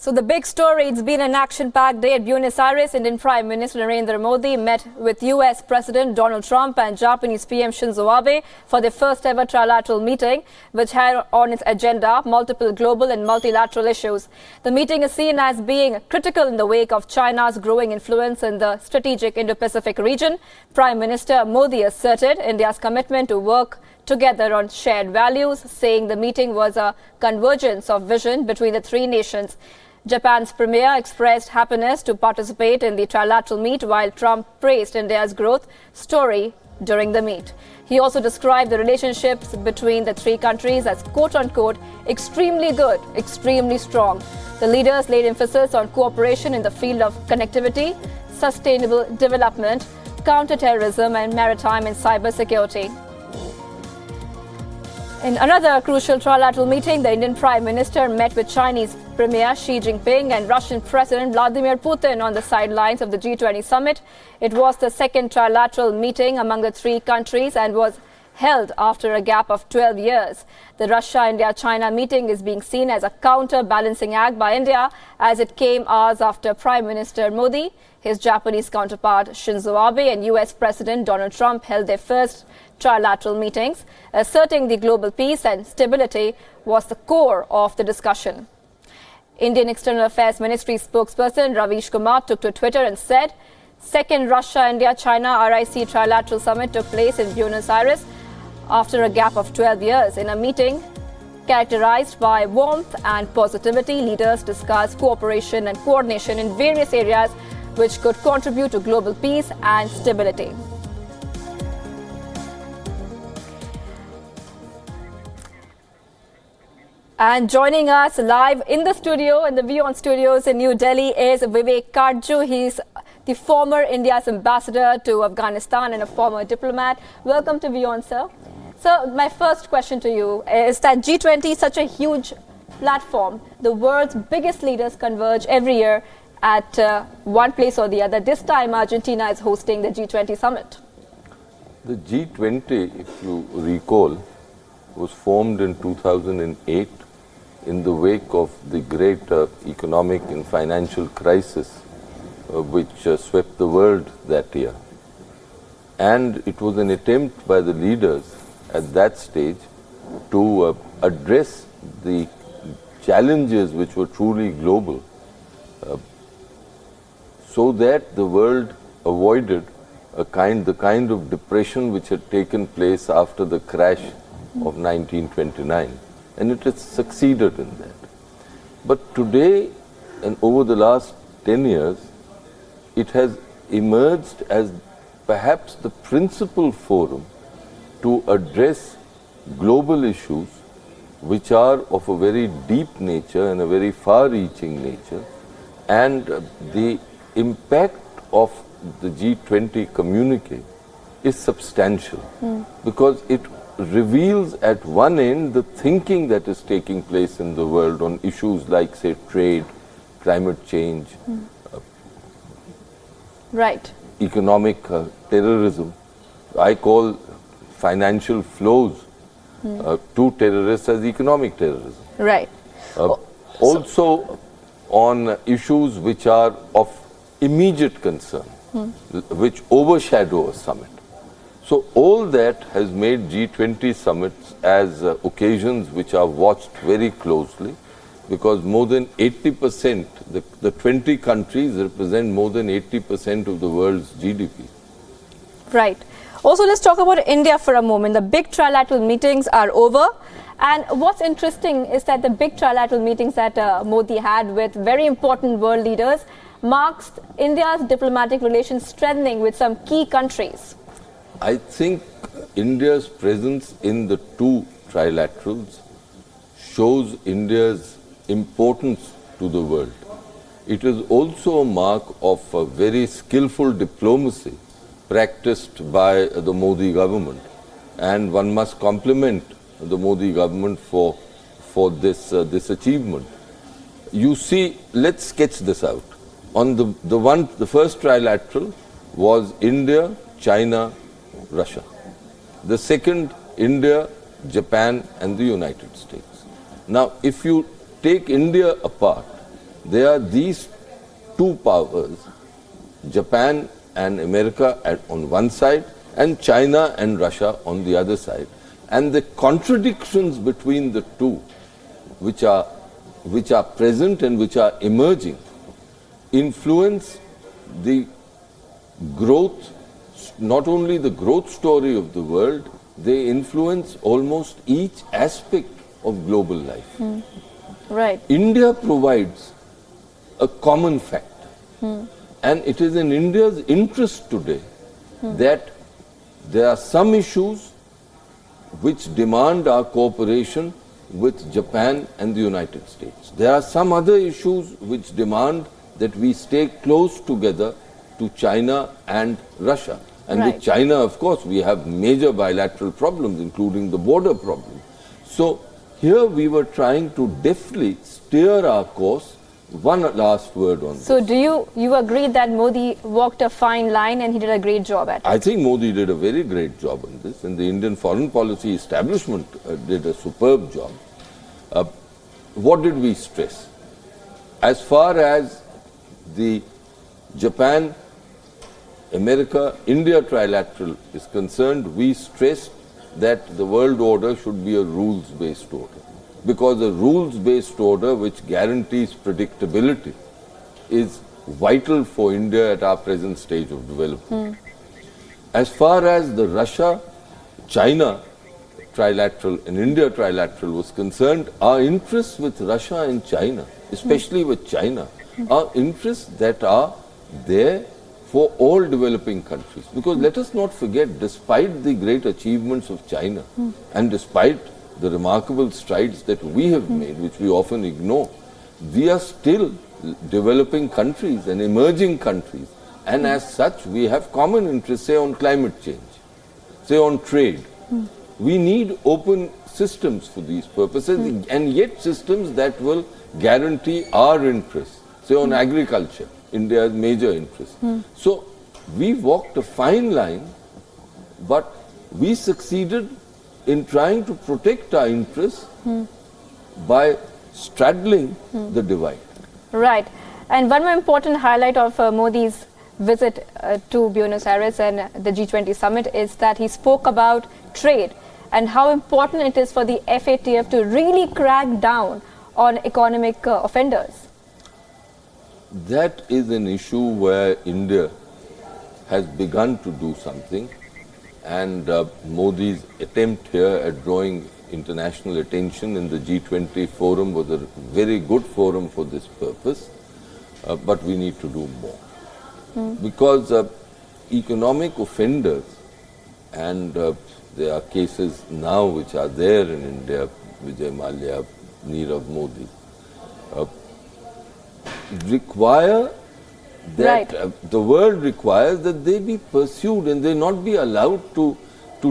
So the big story, it's been an action-packed day at Buenos Aires. Indian Prime Minister Narendra Modi met with US President Donald Trump and Japanese PM Shinzo Abe for their first ever trilateral meeting, which had on its agenda multiple global and multilateral issues. The meeting is seen as being critical in the wake of China's growing influence in the strategic Indo-Pacific region. Prime Minister Modi asserted India's commitment to work together on shared values, saying the meeting was a convergence of vision between the three nations. Japan's premier expressed happiness to participate in the trilateral meet, while Trump praised India's growth story during the meet. He also described the relationships between the three countries as quote-unquote extremely good, extremely strong. The leaders laid emphasis on cooperation in the field of connectivity, sustainable development, counter-terrorism and maritime and cyber security. In another crucial trilateral meeting, the Indian Prime Minister met with Chinese Premier Xi Jinping and Russian President Vladimir Putin on the sidelines of the G20 Summit. It was the second trilateral meeting among the three countries and was held after a gap of 12 years. The Russia-India-China meeting is being seen as a counterbalancing act by India, as it came hours after Prime Minister Modi, his Japanese counterpart Shinzo Abe and US President Donald Trump held their first trilateral meetings. Asserting the global peace and stability was the core of the discussion. Indian External Affairs Ministry spokesperson Ravish Kumar took to Twitter and said, second Russia-India-China RIC trilateral summit took place in Buenos Aires after a gap of 12 years. In a meeting characterized by warmth and positivity, leaders discussed cooperation and coordination in various areas which could contribute to global peace and stability. And joining us live in the studio, in the Wion studios in New Delhi, is Vivek Karju. He's the former India's ambassador to Afghanistan and a former diplomat. Welcome to Wion, sir. So my first question to you is that G20 is such a huge platform. The world's biggest leaders converge every year at one place or the other. This time, Argentina is hosting the G20 Summit. The G20, if you recall, was formed in 2008 in the wake of the great economic and financial crisis which swept the world that year. And it was an attempt by the leaders at that stage to address the challenges which were truly global, so that the world avoided the kind of depression which had taken place after the crash of 1929, and it has succeeded in that. But today, and over the last 10 years, it has emerged as perhaps the principal forum to address global issues which are of a very deep nature and a very far-reaching nature, and the impact of the G20 communique is substantial because it reveals at one end the thinking that is taking place in the world on issues like, say, trade, climate change, right, economic terrorism. I call financial flows to terrorists as economic terrorism. Right. Also on issues which are of immediate concern, which overshadow a summit. So all that has made G20 summits as occasions which are watched very closely, because more than 80%, the 20 countries represent more than 80% of the world's GDP. Right. Also, let's talk about India for a moment. The big trilateral meetings are over. And what's interesting is that the big trilateral meetings that Modi had with very important world leaders marks India's diplomatic relations strengthening with some key countries. I think India's presence in the two trilaterals shows India's importance to the world. It is also a mark of a very skillful diplomacy practiced by the Modi government, and one must compliment the Modi government for this achievement. You see, let's sketch this out. On the first trilateral was India, China, Russia. The second, India, Japan and the United States. Now, if you take India apart, There are these two powers, Japan and America on one side, and China and Russia on the other side. And the contradictions between the two, which are present and which are emerging, influence the growth, not only the growth story of the world, they influence almost each aspect of global life. Right. India provides a common fact. And it is in India's interest today that there are some issues which demand our cooperation with Japan and the United States. There are some other issues which demand that we stay close together to China and Russia. And with China, of course, we have major bilateral problems, including the border problem. So here we were trying to deftly steer our course. One last word on this. So do you agree that Modi walked a fine line and he did a great job at it? I think Modi did a very great job on this, and the Indian foreign policy establishment did a superb job. What did we stress? As far as the Japan, America, India trilateral is concerned, we stressed that the world order should be a rules-based order. Because a rules-based order which guarantees predictability is vital for India at our present stage of development. As far as the Russia-China trilateral and India trilateral was concerned, our interests with Russia and China, especially with China, are interests that are there for all developing countries. Because let us not forget, despite the great achievements of China and despite the remarkable strides that we have made, which we often ignore, we are still developing countries and emerging countries. And as such, we have common interests, say on climate change, say on trade. We need open systems for these purposes, and yet systems that will guarantee our interests, say on agriculture, India's major interest. So we walked a fine line, but we succeeded in trying to protect our interests by straddling the divide. Right. And one more important highlight of Modi's visit to Buenos Aires and the G20 Summit is that he spoke about trade and how important it is for the FATF to really crack down on economic offenders. That is an issue where India has begun to do something, and Modi's attempt here at drawing international attention in the G20 forum was a very good forum for this purpose, but we need to do more. Because economic offenders, and there are cases now which are there in India, Vijay Mallya, Nirav Modi, require that the world requires that they be pursued and they not be allowed to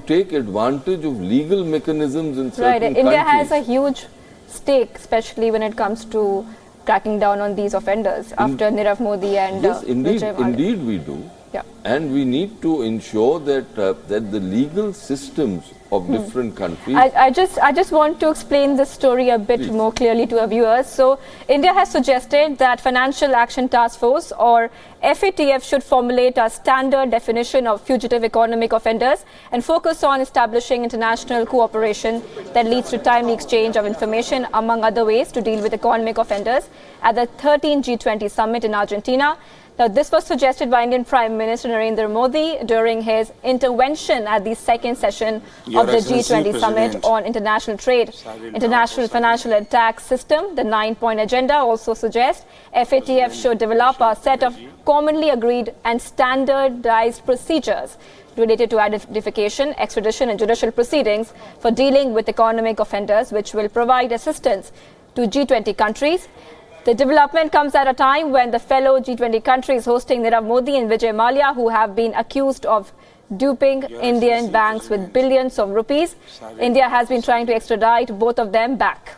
take advantage of legal mechanisms in certain countries. India has a huge stake, especially when it comes to cracking down on these offenders after Nirav Modi and yes, indeed, Vijay Mallya. Indeed we do. Yeah. And we need to ensure that that the legal systems of different countries. I just want to explain this story a bit more clearly to our viewers. So, India has suggested that Financial Action Task Force or FATF should formulate a standard definition of fugitive economic offenders and focus on establishing international cooperation that leads to timely exchange of information, among other ways, to deal with economic offenders at the 13th G20 Summit in Argentina. Now, this was suggested by Indian Prime Minister Narendra Modi during his intervention at the second session of the G20 Summit on international trade. International Financial and Tax System, the 9-point agenda, also suggests FATF should develop a set of commonly agreed and standardized procedures related to identification, extradition and judicial proceedings for dealing with economic offenders, which will provide assistance to G20 countries. The development comes at a time when the fellow G20 countries hosting Nirav Modi and Vijay Mallya, who have been accused of duping Indian banks with billions of rupees, India has been trying to extradite both of them back.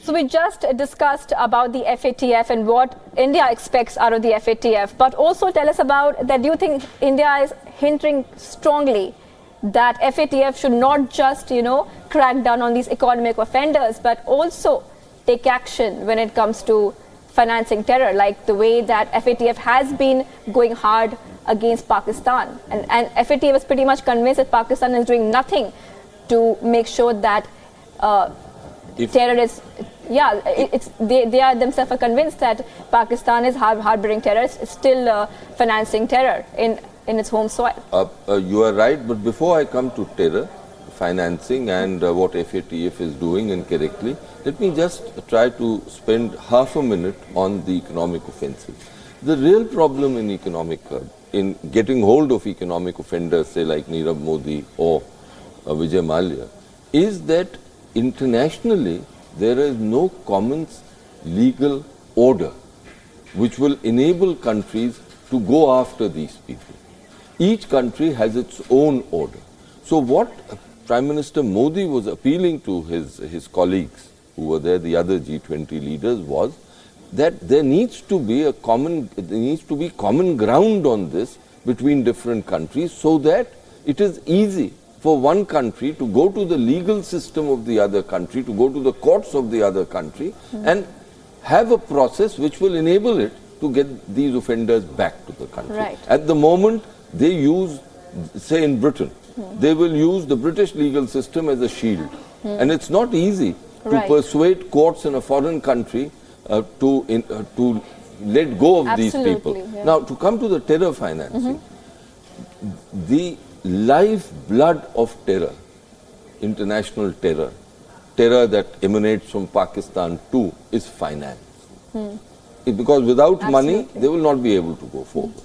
So we just discussed about the FATF and what India expects out of the FATF, but also tell us about that. Do you think India is hindering strongly that FATF should not just, crack down on these economic offenders, but also take action when it comes to financing terror, like the way that FATF has been going hard against Pakistan. And FATF is pretty much convinced that Pakistan is doing nothing to make sure that terrorists, they are themselves are convinced that Pakistan is harboring terrorists, still financing terror in its home soil. You are right, but before I come to terror financing and what FATF is doing incorrectly, let me just try to spend half a minute on the economic offensive. The real problem in getting hold of economic offenders, say like Nirav Modi or Vijay Mallya, is that internationally there is no common legal order which will enable countries to go after these people. Each country has its own order. So what Prime Minister Modi was appealing to his colleagues who were there, the other G20 leaders, was that there needs to be common ground on this between different countries, so that it is easy for one country to go to the legal system of the other country, to go to the courts of the other country, and have a process which will enable it to get these offenders back to the country. Right. At the moment, they use, say in Britain, they will use the British legal system as a shield. And it's not easy to persuade courts in a foreign country to let go of these people. Yeah. Now, to come to the terror financing, the lifeblood of terror, international terror that emanates from Pakistan too, is finance. Because without money, they will not be able to go forward.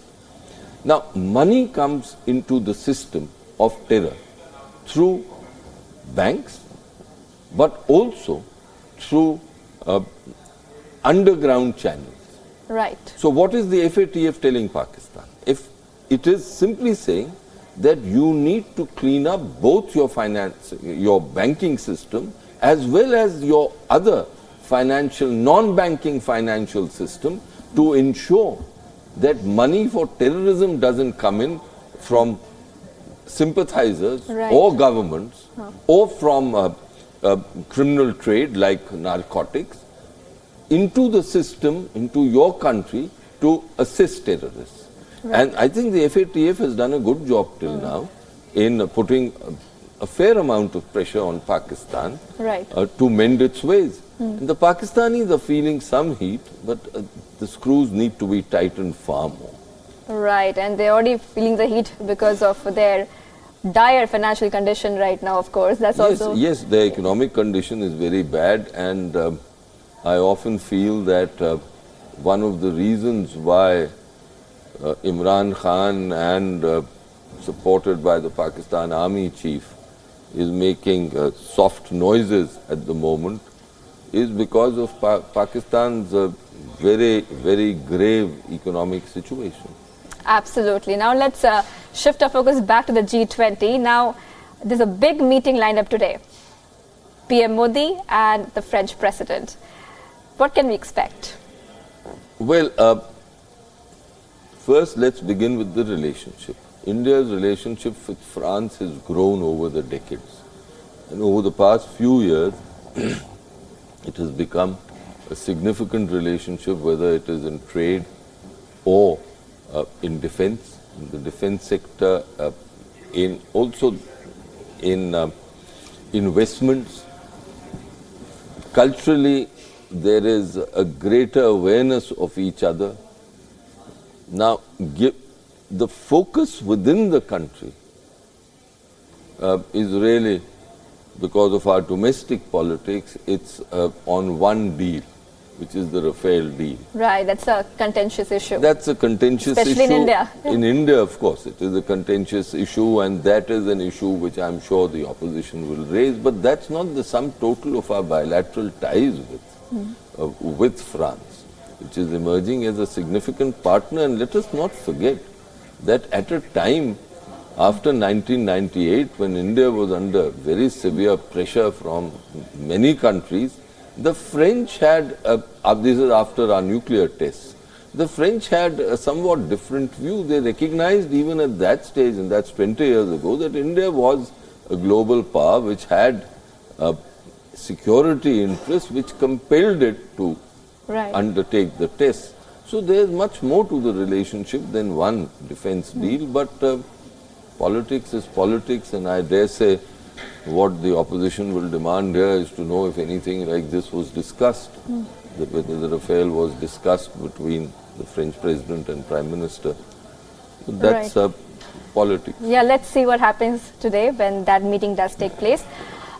Now, money comes into the system of terror through banks, but also through underground channels. Right. So what is the FATF telling Pakistan? If it is simply saying that you need to clean up both your your banking system, as well as your other non-banking financial system, to ensure that money for terrorism doesn't come in from sympathizers or governments or from criminal trade like narcotics into the system, into your country, to assist terrorists. And I think the FATF has done a good job till now in putting a fair amount of pressure on Pakistan to mend its ways. And the Pakistanis are feeling some heat, but the screws need to be tightened far more. Right, and they're already feeling the heat because of their dire financial condition right now, of course. That's also... Yes, their economic condition is very bad, and I often feel that one of the reasons why Imran Khan and supported by the Pakistan Army Chief is making soft noises at the moment is because of Pakistan's very, very grave economic situation. Absolutely. Now let's shift our focus back to the G20. Now there's a big meeting lined up today. PM Modi and the French President. What can we expect? Well, first let's begin with the relationship. India's relationship with France has grown over the decades. And over the past few years, it has become a significant relationship, whether it is in trade or in defense, in the defense sector, also in investments. Culturally, there is a greater awareness of each other. Now, the focus within the country is really, because of our domestic politics, it's on one deal, which is the Rafale deal. Right, that's a contentious issue. That's a contentious issue. Especially in India. In India, of course, it is a contentious issue, and that is an issue which I'm sure the opposition will raise, but that's not the sum total of our bilateral ties with France, which is emerging as a significant partner. And let us not forget that at a time after 1998, when India was under very severe pressure from many countries, the French had, this is after our nuclear tests, The French had a somewhat different view. They recognized even at that stage, and that's 20 years ago, that India was a global power which had a security interests which compelled it to undertake the test. So there's much more to the relationship than one defense deal, but politics is politics, and I dare say what the opposition will demand here is to know if anything like this was discussed, whether the Rafale was discussed between the French president and prime minister. So that's politics. Yeah, let's see what happens today when that meeting does take place.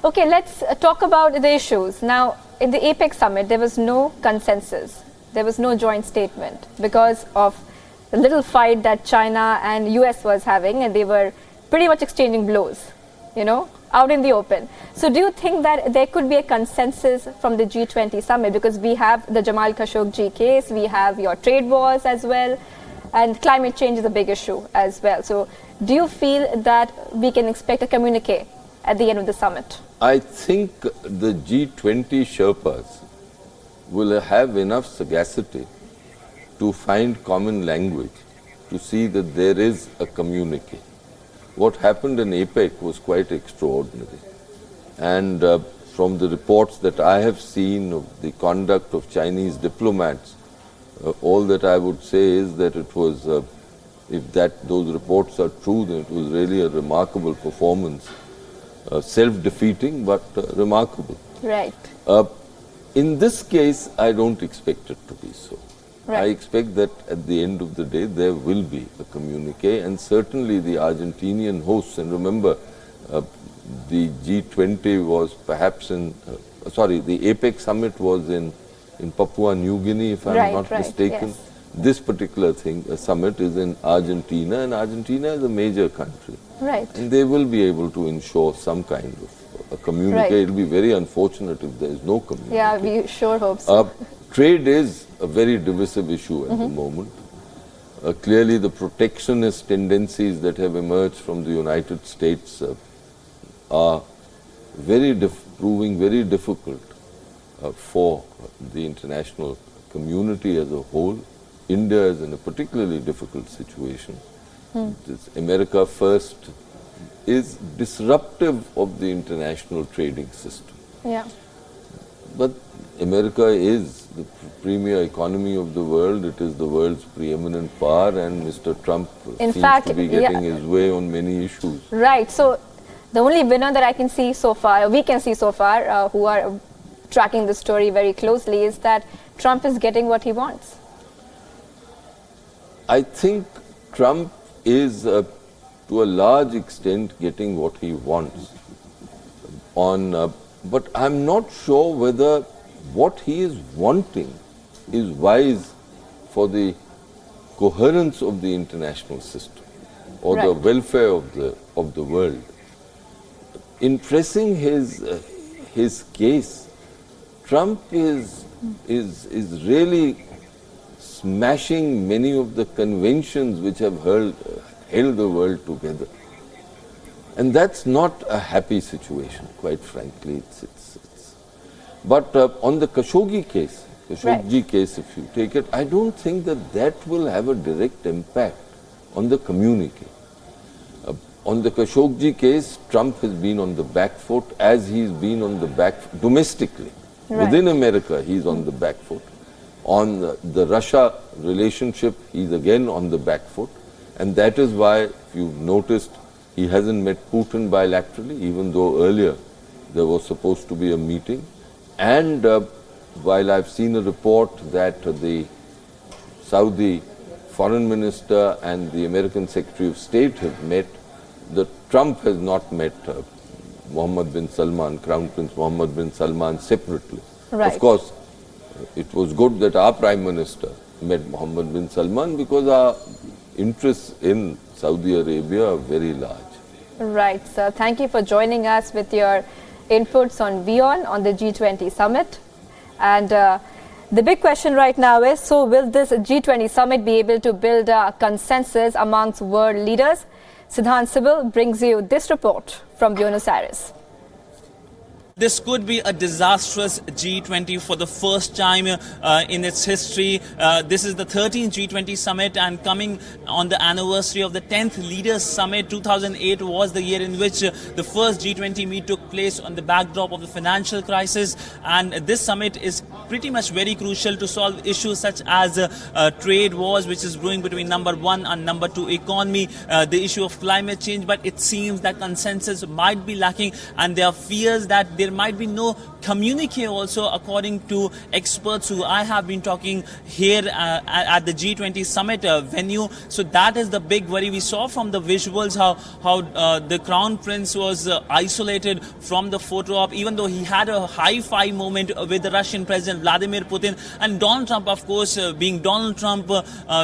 Okay, let's talk about the issues. Now, in the APEC summit, there was no consensus. There was no joint statement because of the little fight that China and US was having, and they were pretty much exchanging blows, you know, out in the open. So do you think that there could be a consensus from the G20 summit? Because we have the Jamal Khashoggi case, we have your trade wars as well, and climate change is a big issue as well. So do you feel that we can expect a communique at the end of the summit? I think the G20 Sherpas will have enough sagacity to find common language, to see that there is a communique. What happened in APEC was quite extraordinary. And from the reports that I have seen of the conduct of Chinese diplomats, all that I would say is that it was, if those reports are true, then it was really a remarkable performance. Self-defeating, but remarkable. Right. In this case, I don't expect it to be so. Right. I expect that at the end of the day, there will be a communique, and certainly the Argentinian hosts, and remember, the G20 was perhaps the APEC summit was in Papua New Guinea, if I'm not mistaken. Yes. This particular summit is in Argentina, and Argentina is a major country. Right. And they will be able to ensure some kind of a communique. Right. It will be very unfortunate if there is no communique. Yeah, we sure hope so. Trade is a very divisive issue at the moment. Clearly, the protectionist tendencies that have emerged from the United States are proving very difficult for the international community as a whole. India is in a particularly difficult situation. This America first is disruptive of the international trading system. Yeah. But America is the premier economy of the world. It is the world's preeminent power, and Mr. Trump seems to be getting his way on many issues. Right. So the only winner that I can see so far, we can see so far, who are tracking the story very closely, is that Trump is getting what he wants. I think Trump is, to a large extent, getting what he wants. But I'm not sure whether what he is wanting is wise for the coherence of the international system or the welfare of the world. In pressing his case, Trump is really smashing many of the conventions which have held the world together. And that's not a happy situation, quite frankly. But on the Khashoggi case, case, if you take it, I don't think that will have a direct impact on the communique. On the Khashoggi case, Trump has been on the back foot, as he's been on the back domestically. Within America, he's on the back foot. On the Russia relationship, he's again on the back foot. And that is why, if you've noticed, he hasn't met Putin bilaterally, even though earlier there was supposed to be a meeting. And while I've seen a report that the Saudi foreign minister and the American Secretary of State have met, Trump has not met Mohammed bin Salman, Crown Prince Mohammed bin Salman separately. Of course, it was good that our Prime Minister met Mohammed bin Salman because our interests in Saudi Arabia are very large. Right, sir. Thank you for joining us with your inputs on Wion on the G20 Summit. And the big question right now is, so will this G20 Summit be able to build a consensus amongst world leaders? Siddhant Sibil brings you this report from Buenos Aires. This could be a disastrous G20 for the first time in its history. This is the 13th G20 Summit, and coming on the anniversary of the 10th Leaders Summit. 2008 was the year in which the first G20 meet took place on the backdrop of the financial crisis, and this summit is pretty much very crucial to solve issues such as trade wars, which is brewing between number one and number two economy, the issue of climate change. But it seems that consensus might be lacking, and there are fears that there might be no communique also, according to experts who I have been talking here at the G20 Summit venue. So that is the big worry. We saw from the visuals how the Crown Prince was isolated from the photo op, even though he had a high-five moment with the Russian President Vladimir Putin, and Donald Trump, of course, being Donald Trump,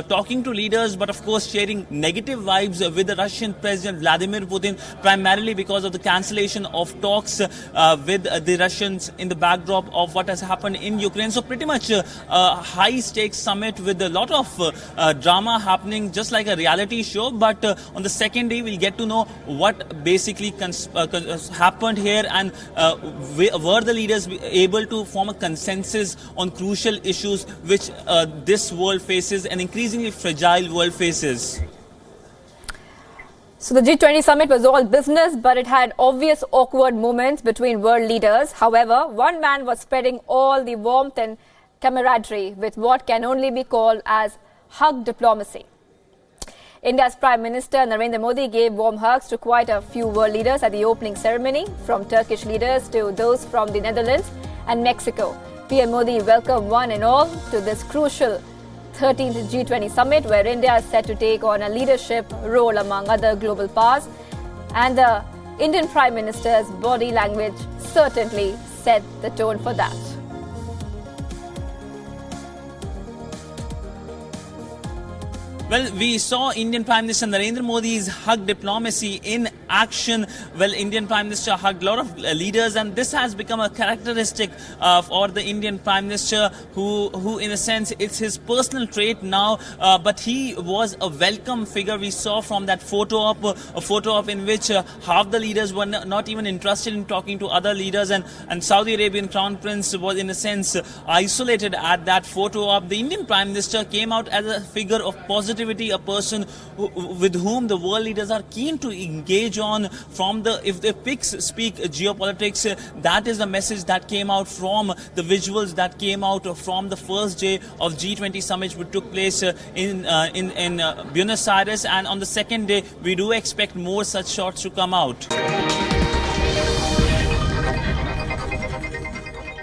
talking to leaders, but of course sharing negative vibes with the Russian President Vladimir Putin, primarily because of the cancellation of talks with the Russians in the backdrop of what has happened in Ukraine. So pretty much a high-stakes summit with a lot of drama happening, just like a reality show. But on the second day, we'll get to know what basically happened here, and were the leaders able to form a consensus on crucial issues which this world faces, an increasingly fragile world faces. So the G20 summit was all business, but it had obvious awkward moments between world leaders. However, one man was spreading all the warmth and camaraderie with what can only be called as hug diplomacy. India's Prime Minister Narendra Modi gave warm hugs to quite a few world leaders at the opening ceremony, from Turkish leaders to those from the Netherlands and Mexico. PM Modi welcomed one and all to this crucial 13th G20 Summit, where India is set to take on a leadership role among other global powers. And the Indian Prime Minister's body language certainly set the tone for that. Well, we saw Indian Prime Minister Narendra Modi's hug diplomacy in action. Well, Indian Prime Minister hugged a lot of leaders, and this has become a characteristic for the Indian Prime Minister, who in a sense, it's his personal trait now, but he was a welcome figure. We saw from that photo op in which half the leaders were not even interested in talking to other leaders, and Saudi Arabian Crown Prince was in a sense isolated at that photo op. The Indian Prime Minister came out as a figure of positivity, a person with whom the world leaders are keen to engage on. From the, if the pics speak geopolitics, that is the message that came out from the visuals that came out from the first day of G20 Summit, which took place in Buenos Aires, and on the second day we do expect more such shots to come out.